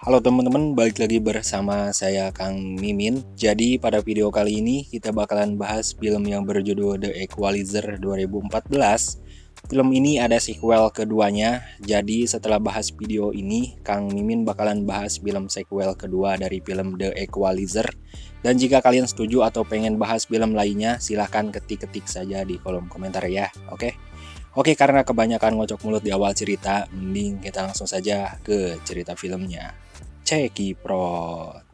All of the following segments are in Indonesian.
Halo teman-teman, balik lagi bersama saya Kang Mimin. Jadi pada video kali ini kita bakalan bahas film yang berjudul The Equalizer 2014. Film ini ada sequel keduanya, jadi setelah bahas video ini, Kang Mimin bakalan bahas film sequel kedua dari film The Equalizer. Dan jika kalian setuju atau pengen bahas film lainnya, silahkan ketik-ketik saja di kolom komentar ya, oke? Oke, karena kebanyakan ngocok mulut di awal cerita, mending kita langsung saja ke cerita filmnya. Cekiprot.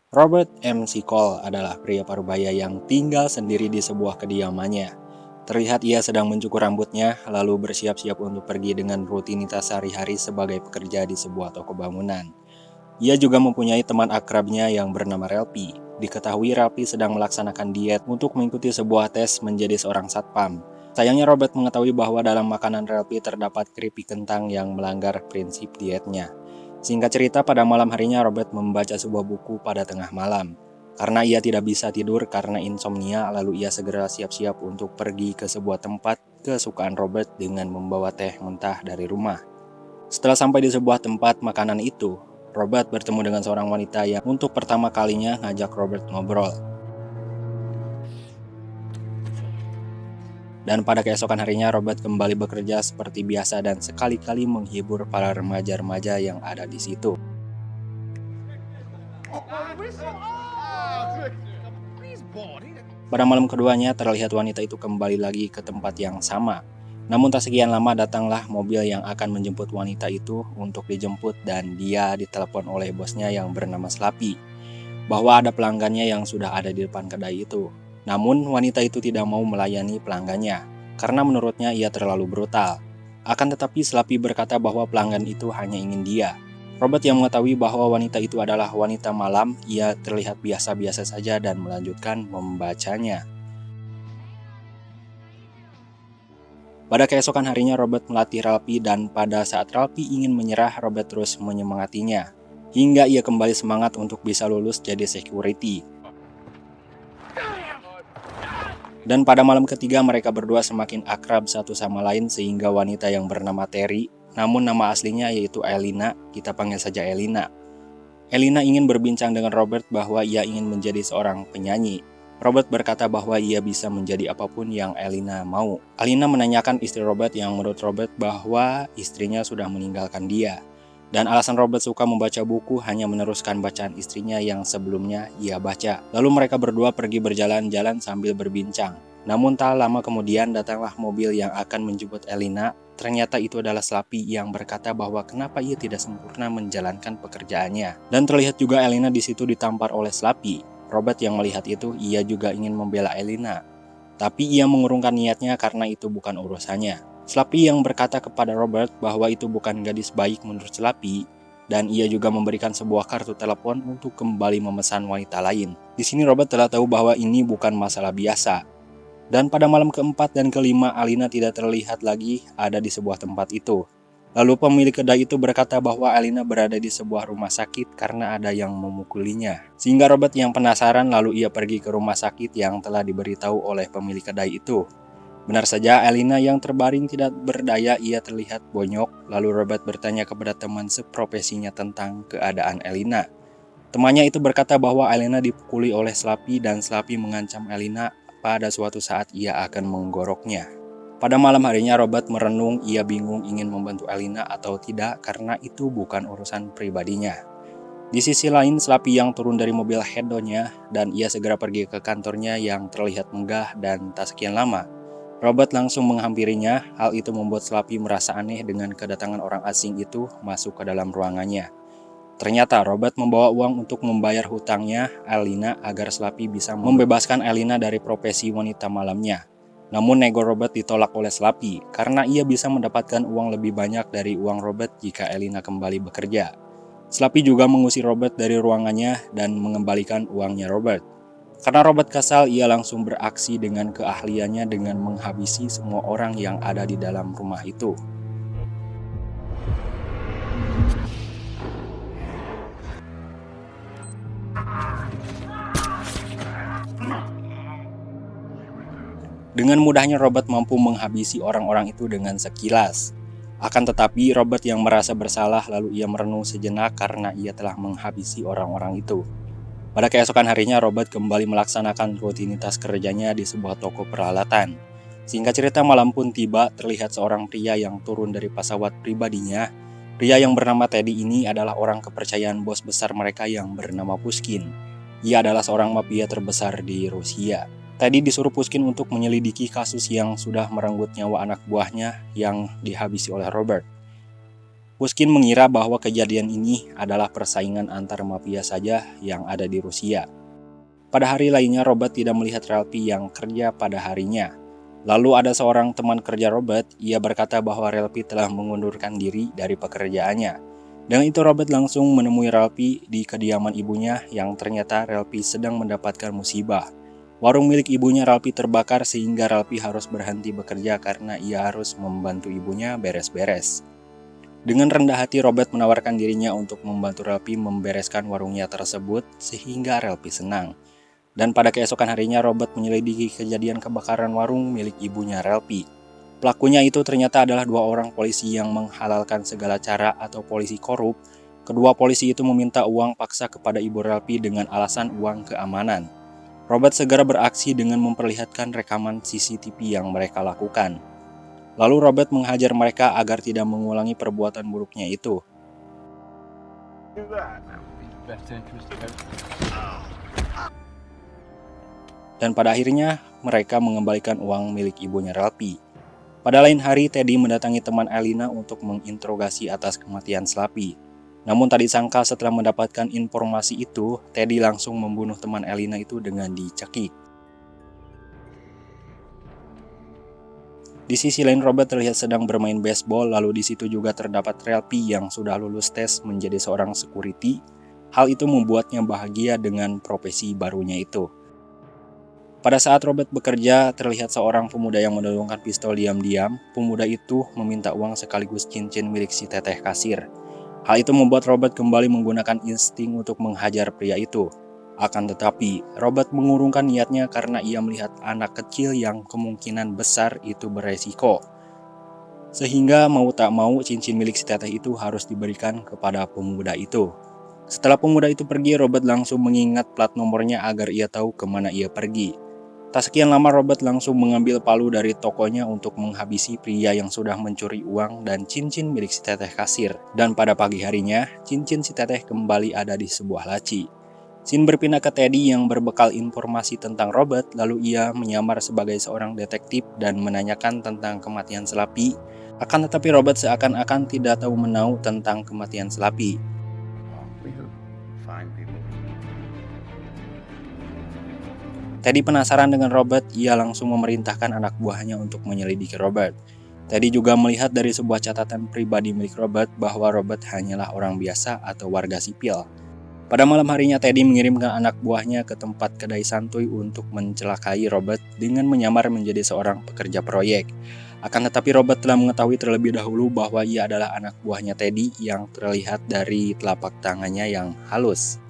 Robert MC Cole adalah pria parubaya yang tinggal sendiri di sebuah kediamannya. Terlihat ia sedang mencukur rambutnya, lalu bersiap-siap untuk pergi dengan rutinitas sehari-hari sebagai pekerja di sebuah toko bangunan. Ia juga mempunyai teman akrabnya yang bernama Relpi. Diketahui Relpi sedang melaksanakan diet untuk mengikuti sebuah tes menjadi seorang satpam. Sayangnya Robert mengetahui bahwa dalam makanan Relpi terdapat keripik kentang yang melanggar prinsip dietnya. Singkat cerita, pada malam harinya Robert membaca sebuah buku pada tengah malam. Karena ia tidak bisa tidur karena insomnia, lalu ia segera siap-siap untuk pergi ke sebuah tempat kesukaan Robert dengan membawa teh mentah dari rumah. Setelah sampai di sebuah tempat makanan itu, Robert bertemu dengan seorang wanita yang untuk pertama kalinya ngajak Robert ngobrol. Dan pada keesokan harinya Robert kembali bekerja seperti biasa dan sekali-kali menghibur para remaja-remaja yang ada di situ. Pada malam keduanya terlihat wanita itu kembali lagi ke tempat yang sama. Namun tak sekian lama datanglah mobil yang akan menjemput wanita itu untuk dijemput dan dia ditelepon oleh bosnya yang bernama Slappy bahwa ada pelanggannya yang sudah ada di depan kedai itu. Namun wanita itu tidak mau melayani pelanggannya karena menurutnya ia terlalu brutal. Akan tetapi Slappy berkata bahwa pelanggan itu hanya ingin dia. Robert yang mengetahui bahwa wanita itu adalah wanita malam, ia terlihat biasa-biasa saja dan melanjutkan membacanya. Pada keesokan harinya Robert melatih Relpi dan pada saat Relpi ingin menyerah, Robert terus menyemangatinya. Hingga ia kembali semangat untuk bisa lulus jadi security. Dan pada malam ketiga mereka berdua semakin akrab satu sama lain sehingga wanita yang bernama Terry, namun nama aslinya yaitu Elina, kita panggil saja Elina. Elina ingin berbincang dengan Robert bahwa ia ingin menjadi seorang penyanyi. Robert berkata bahwa ia bisa menjadi apapun yang Elina mau. Elina menanyakan istri Robert yang menurut Robert bahwa istrinya sudah meninggalkan dia. Dan alasan Robert suka membaca buku hanya meneruskan bacaan istrinya yang sebelumnya ia baca. Lalu mereka berdua pergi berjalan-jalan sambil berbincang. Namun tak lama kemudian datanglah mobil yang akan menjemput Elina. Ternyata itu adalah Slappy yang berkata bahwa kenapa ia tidak sempurna menjalankan pekerjaannya. Dan terlihat juga Elina di situ ditampar oleh Slappy. Robert yang melihat itu, ia juga ingin membela Elina. Tapi ia mengurungkan niatnya karena itu bukan urusannya. Slappy yang berkata kepada Robert bahwa itu bukan gadis baik menurut Slappy, dan ia juga memberikan sebuah kartu telepon untuk kembali memesan wanita lain. Di sini Robert telah tahu bahwa ini bukan masalah biasa. Dan pada malam keempat dan kelima, Elina tidak terlihat lagi ada di sebuah tempat itu. Lalu pemilik kedai itu berkata bahwa Elina berada di sebuah rumah sakit karena ada yang memukulinya. Sehingga Robert yang penasaran lalu ia pergi ke rumah sakit yang telah diberitahu oleh pemilik kedai itu. Benar saja, Elina yang terbaring tidak berdaya, ia terlihat bonyok. Lalu Robert bertanya kepada teman seprofesinya tentang keadaan Elina. Temannya itu berkata bahwa Elina dipukuli oleh Slappy dan Slappy mengancam Elina pada suatu saat ia akan menggoroknya. Pada malam harinya Robert merenung, ia bingung ingin membantu Elina atau tidak karena itu bukan urusan pribadinya. Di sisi lain, Slappy yang turun dari mobil Hedonnya dan ia segera pergi ke kantornya yang terlihat megah dan tak sekian lama. Robert langsung menghampirinya, hal itu membuat Slappy merasa aneh dengan kedatangan orang asing itu masuk ke dalam ruangannya. Ternyata Robert membawa uang untuk membayar hutangnya Elina agar Slappy bisa membebaskan Elina dari profesi wanita malamnya. Namun nego Robert ditolak oleh Slappy karena ia bisa mendapatkan uang lebih banyak dari uang Robert jika Elina kembali bekerja. Slappy juga mengusir Robert dari ruangannya dan mengembalikan uangnya Robert. Karena Robert kesal, ia langsung beraksi dengan keahliannya dengan menghabisi semua orang yang ada di dalam rumah itu. Dengan mudahnya Robert mampu menghabisi orang-orang itu dengan sekilas. Akan tetapi Robert yang merasa bersalah lalu ia merenung sejenak karena ia telah menghabisi orang-orang itu. Pada keesokan harinya Robert kembali melaksanakan rutinitas kerjanya di sebuah toko peralatan. Singkat cerita, malam pun tiba, terlihat seorang pria yang turun dari pesawat pribadinya. Pria yang bernama Teddy ini adalah orang kepercayaan bos besar mereka yang bernama Pushkin. Ia adalah seorang mafia terbesar di Rusia. Teddy disuruh Pushkin untuk menyelidiki kasus yang sudah merenggut nyawa anak buahnya yang dihabisi oleh Robert. Pushkin mengira bahwa kejadian ini adalah persaingan antar mafia saja yang ada di Rusia. Pada hari lainnya Robert tidak melihat Relpi yang kerja pada harinya. Lalu ada seorang teman kerja Robert, ia berkata bahwa Relpi telah mengundurkan diri dari pekerjaannya. Dengan itu Robert langsung menemui Relpi di kediaman ibunya yang ternyata Relpi sedang mendapatkan musibah. Warung milik ibunya Relpi terbakar sehingga Relpi harus berhenti bekerja karena ia harus membantu ibunya beres-beres. Dengan rendah hati Robert menawarkan dirinya untuk membantu Relpi membereskan warungnya tersebut sehingga Relpi senang. Dan pada keesokan harinya Robert menyelidiki kejadian kebakaran warung milik ibunya Relpi. Pelakunya itu ternyata adalah dua orang polisi yang menghalalkan segala cara atau polisi korup. Kedua polisi itu meminta uang paksa kepada ibu Relpi dengan alasan uang keamanan. Robert segera beraksi dengan memperlihatkan rekaman CCTV yang mereka lakukan. Lalu Robert menghajar mereka agar tidak mengulangi perbuatan buruknya itu. Dan pada akhirnya mereka mengembalikan uang milik ibunya Relpi. Pada lain hari Teddy mendatangi teman Elina untuk menginterogasi atas kematian Slappy. Namun tak disangka setelah mendapatkan informasi itu, Teddy langsung membunuh teman Elina itu dengan dicekik. Di sisi lain Robert terlihat sedang bermain baseball, lalu di situ juga terdapat Relpi yang sudah lulus tes menjadi seorang security. Hal itu membuatnya bahagia dengan profesi barunya itu. Pada saat Robert bekerja, terlihat seorang pemuda yang menodongkan pistol diam-diam. Pemuda itu meminta uang sekaligus cincin milik si teteh kasir. Hal itu membuat Robert kembali menggunakan insting untuk menghajar pria itu. Akan tetapi, Robert mengurungkan niatnya karena ia melihat anak kecil yang kemungkinan besar itu beresiko. Sehingga mau tak mau cincin milik si teteh itu harus diberikan kepada pemuda itu. Setelah pemuda itu pergi, Robert langsung mengingat plat nomornya agar ia tahu kemana ia pergi. Tak sekian lama Robert langsung mengambil palu dari tokonya untuk menghabisi pria yang sudah mencuri uang dan cincin milik si teteh kasir. Dan pada pagi harinya, cincin si teteh kembali ada di sebuah laci. Scene berpindah ke Teddy yang berbekal informasi tentang Robert, lalu ia menyamar sebagai seorang detektif dan menanyakan tentang kematian Slappy. Akan tetapi Robert seakan-akan tidak tahu menau tentang kematian Slappy. Teddy penasaran dengan Robert, ia langsung memerintahkan anak buahnya untuk menyelidiki Robert. Teddy juga melihat dari sebuah catatan pribadi milik Robert bahwa Robert hanyalah orang biasa atau warga sipil. Pada malam harinya Teddy mengirimkan anak buahnya ke tempat kedai santuy untuk mencelakai Robert dengan menyamar menjadi seorang pekerja proyek. Akan tetapi Robert telah mengetahui terlebih dahulu bahwa ia adalah anak buahnya Teddy yang terlihat dari telapak tangannya yang halus.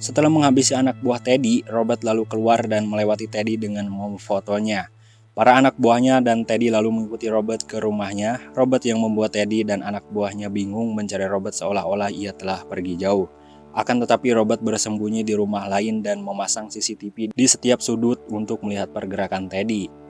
Setelah menghabisi anak buah Teddy, Robert lalu keluar dan melewati Teddy dengan memfotonya. Para anak buahnya dan Teddy lalu mengikuti Robert ke rumahnya. Robert yang membuat Teddy dan anak buahnya bingung mencari Robert seolah-olah ia telah pergi jauh. Akan tetapi Robert bersembunyi di rumah lain dan memasang CCTV di setiap sudut untuk melihat pergerakan Teddy.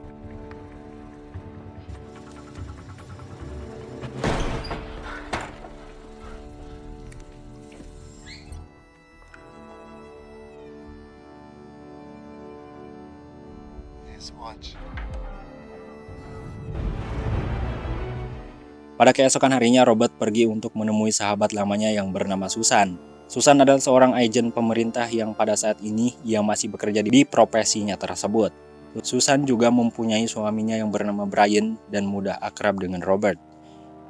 Pada keesokan harinya Robert pergi untuk menemui sahabat lamanya yang bernama Susan. Susan adalah seorang agen pemerintah yang pada saat ini ia masih bekerja di profesinya tersebut. Susan juga mempunyai suaminya yang bernama Brian dan mudah akrab dengan Robert.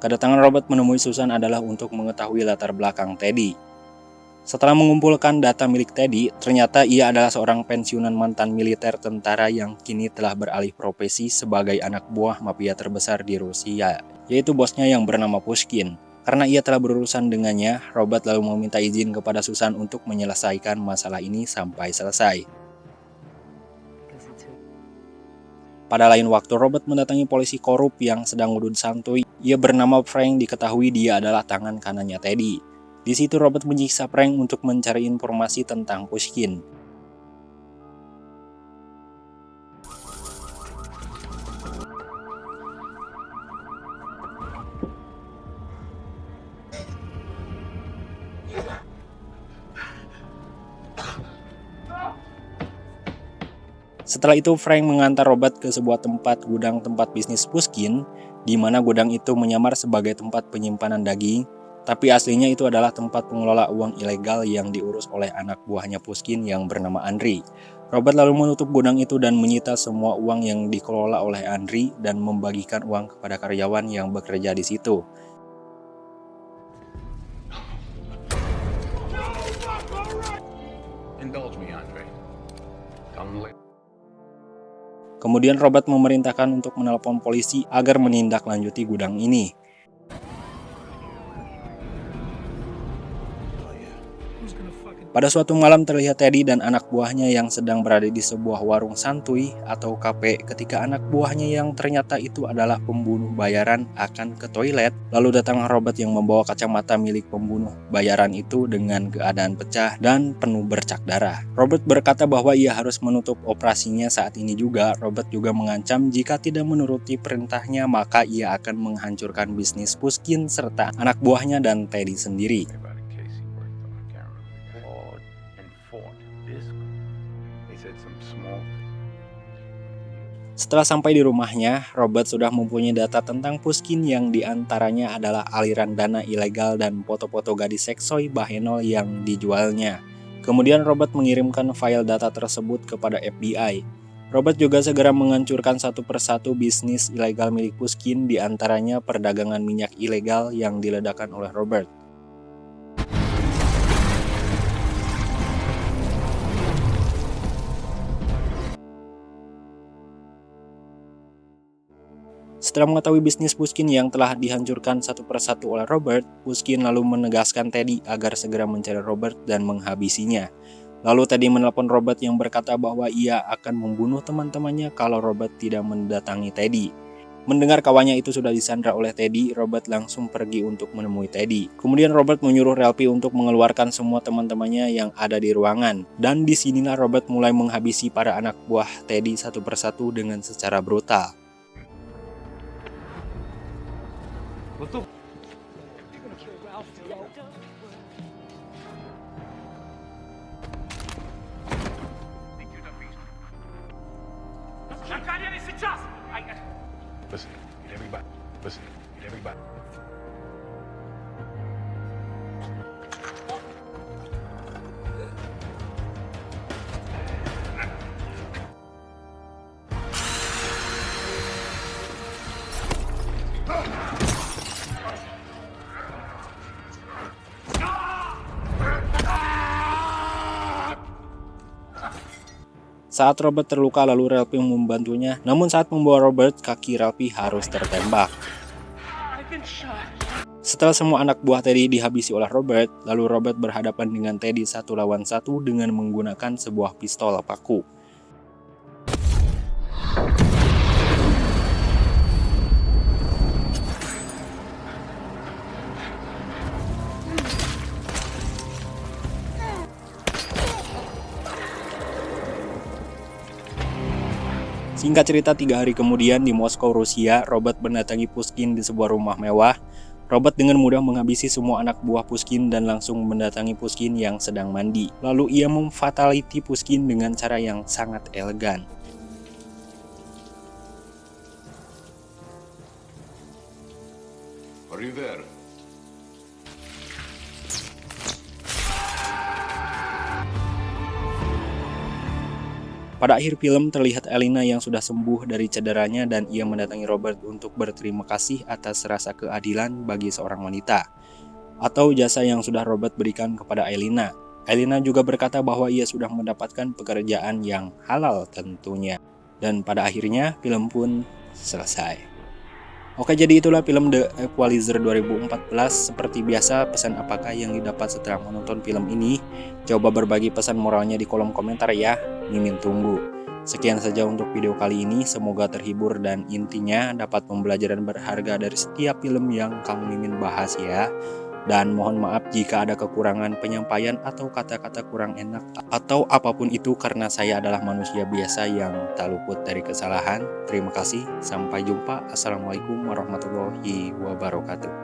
Kedatangan Robert menemui Susan adalah untuk mengetahui latar belakang Teddy. Setelah mengumpulkan data milik Teddy, ternyata ia adalah seorang pensiunan mantan militer tentara yang kini telah beralih profesi sebagai anak buah mafia terbesar di Rusia, yaitu bosnya yang bernama Pushkin. Karena ia telah berurusan dengannya, Robert lalu meminta izin kepada Susan untuk menyelesaikan masalah ini sampai selesai. Pada lain waktu, Robert mendatangi polisi korup yang sedang wudhu santuy. Ia bernama Frank, diketahui dia adalah tangan kanannya Teddy. Di situ Robert menyiksa Frank untuk mencari informasi tentang Pushkin. Setelah itu Frank mengantar Robert ke sebuah gudang tempat bisnis Pushkin, di mana gudang itu menyamar sebagai tempat penyimpanan daging, tapi aslinya itu adalah tempat pengelola uang ilegal yang diurus oleh anak buahnya Pushkin yang bernama Andriy. Robert lalu menutup gudang itu dan menyita semua uang yang dikelola oleh Andriy dan membagikan uang kepada karyawan yang bekerja di situ. Indulge me, Andrei. Kemudian Robert memerintahkan untuk menelpon polisi agar menindaklanjuti gudang ini. Pada suatu malam terlihat Teddy dan anak buahnya yang sedang berada di sebuah warung santuy atau kafe ketika anak buahnya yang ternyata itu adalah pembunuh bayaran akan ke toilet. Lalu datang Robert yang membawa kacamata milik pembunuh bayaran itu dengan keadaan pecah dan penuh bercak darah. Robert berkata bahwa ia harus menutup operasinya saat ini juga. Robert juga mengancam jika tidak menuruti perintahnya maka ia akan menghancurkan bisnis Pushkin serta anak buahnya dan Teddy sendiri. Setelah sampai di rumahnya, Robert sudah mempunyai data tentang Pushkin yang diantaranya adalah aliran dana ilegal dan foto-foto gadis seksoi Bahenol yang dijualnya. Kemudian Robert mengirimkan file data tersebut kepada FBI. Robert juga segera menghancurkan satu persatu bisnis ilegal milik Pushkin, diantaranya perdagangan minyak ilegal yang diledakkan oleh Robert. Setelah mengetahui bisnis Pushkin yang telah dihancurkan satu persatu oleh Robert, Pushkin lalu menegaskan Teddy agar segera mencari Robert dan menghabisinya. Lalu Teddy menelpon Robert yang berkata bahwa ia akan membunuh teman-temannya kalau Robert tidak mendatangi Teddy. Mendengar kawannya itu sudah disandra oleh Teddy, Robert langsung pergi untuk menemui Teddy. Kemudian Robert menyuruh Relpi untuk mengeluarkan semua teman-temannya yang ada di ruangan. Dan disinilah Robert mulai menghabisi para anak buah Teddy satu persatu dengan secara brutal. Betul. Listen, everybody. Listen, everybody. Saat Robert terluka lalu Relpi membantunya, namun saat membawa Robert, kaki Relpi harus tertembak. Setelah semua anak buah Teddy dihabisi oleh Robert, lalu Robert berhadapan dengan Teddy 1 lawan 1 dengan menggunakan sebuah pistol paku. Singkat cerita, 3 hari kemudian di Moskow, Rusia, Robert mendatangi Pushkin di sebuah rumah mewah. Robert dengan mudah menghabisi semua anak buah Pushkin dan langsung mendatangi Pushkin yang sedang mandi. Lalu ia memfatality Pushkin dengan cara yang sangat elegan. Are you there? Pada akhir film terlihat Elina yang sudah sembuh dari cederanya dan ia mendatangi Robert untuk berterima kasih atas rasa keadilan bagi seorang wanita atau jasa yang sudah Robert berikan kepada Elina. Elina juga berkata bahwa ia sudah mendapatkan pekerjaan yang halal tentunya. Dan pada akhirnya film pun selesai. Oke, jadi itulah film The Equalizer 2014. Seperti biasa, pesan apakah yang didapat setelah menonton film ini? Coba berbagi pesan moralnya di kolom komentar ya. Mimin tunggu. Sekian saja untuk video kali ini. Semoga terhibur dan intinya dapat pembelajaran berharga dari setiap film yang Kang Mimin bahas ya. Dan mohon maaf jika ada kekurangan penyampaian atau kata-kata kurang enak atau apapun itu, karena saya adalah manusia biasa yang tak luput dari kesalahan. Terima kasih, sampai jumpa. Assalamualaikum warahmatullahi wabarakatuh.